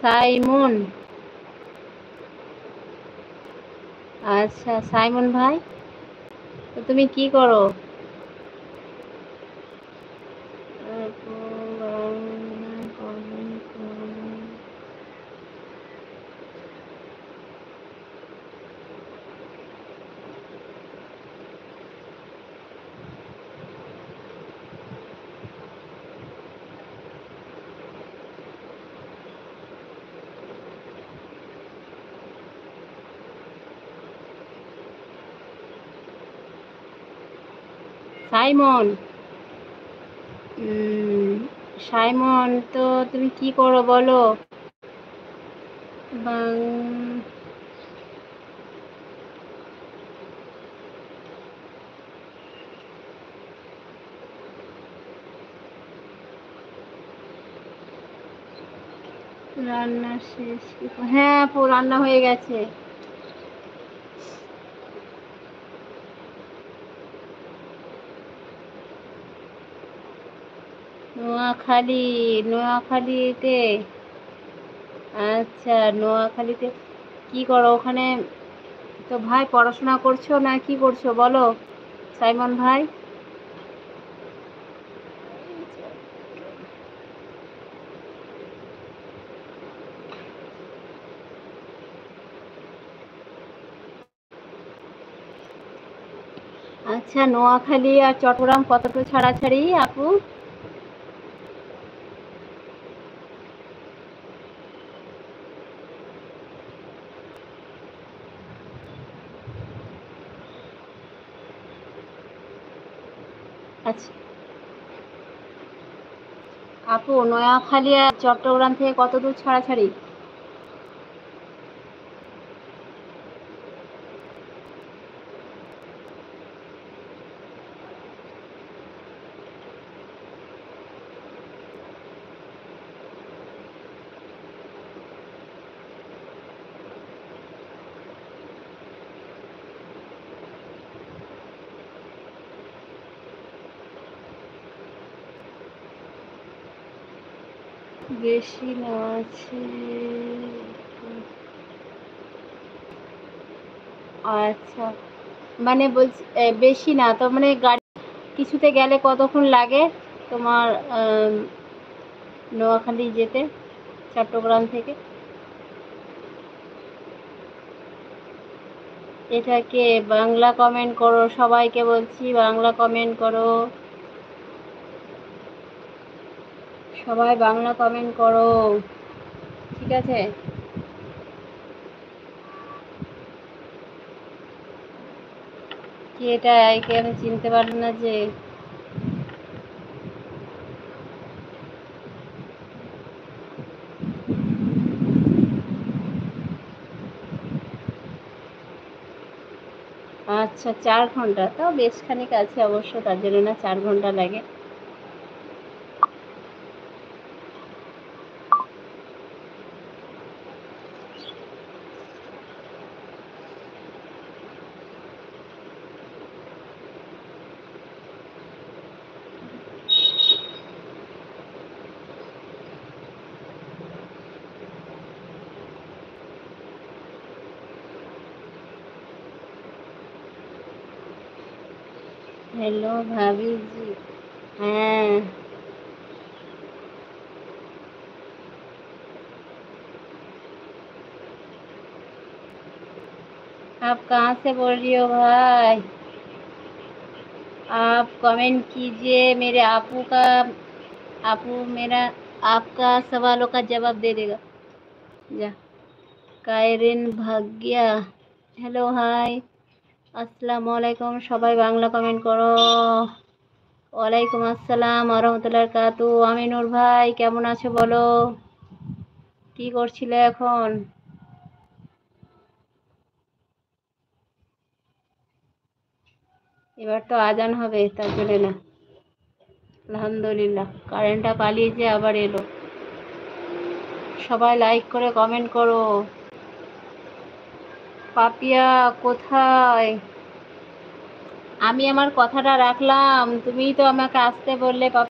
Simon. আচ্ছা Simon ভাই, তো তুমি কি করো? সাইমন, সাইমন, তো তুমি কি করো বলো? বাং- রান্না শেষ? হ্যাঁ আপু, রান্না হয়ে গেছে। নোয়াখালী, নোয়াখালীতে? আচ্ছা, নোয়াখালীতে কি করো ওখানে? তো ভাই পড়াশোনা করছো না কি করছো বলো, সাইমন ভাই? আচ্ছা, নোয়াখালী আর চট্টগ্রাম কতটা ছাড়াছাড়ি আপু? আচ্ছা আপু, নোয়াখালী আর চট্টগ্রাম থেকে কত দূর ছাড়াছাড়ি? বেশি না আছে। আচ্ছা, মানে বলছি বেশি না তো, মানে গাড়ি কিছুতে গেলে কতক্ষণ লাগে তোমার নোয়াখালী যেতে চট্টগ্রাম থেকে? এটাকে বাংলা কমেন্ট করো, সবাইকে বলছি বাংলা কমেন্ট করো, সবাই বাংলা কমেন্ট করো, ঠিক আছে? কি এটা? একে আমি চিনতে পারলাম না যে। আচ্ছা, 4 ঘন্টা, তাও বেশ খানিক আছে অবশ্য, তার জন্য না 4 ঘন্টা লাগে। हेलो भाभी जी। हाँ, आप कहाँ से बोल रही हो भाई? आप कमेंट कीजिए, मेरे आपू का, आपू मेरा आपका सवालों का जवाब दे देगा। जा, কায়রিন ভাগ্যা। হ্যালো হাই, আসসালামু আলাইকুম, সবাই বাংলা কমেন্ট করো। ওয়ালাইকুম আসসালাম ওয়া রাহমাতুল্লাহি ওয়া বারাকাতুহু। আমিনুর ভাই কেমন আছো বলো, কি করছিলে এখন? এবার তো আজান হবে, তার জন্য না। আলহামদুলিল্লাহ, কারেন্টটা পালিয়েছে আবার এলো। সবাই লাইক করে কমেন্ট করো। পাপিয়া কোথায়? আমি আমার কথাটা রাখলাম, তুমিই তো আমাকে আসতে বললে।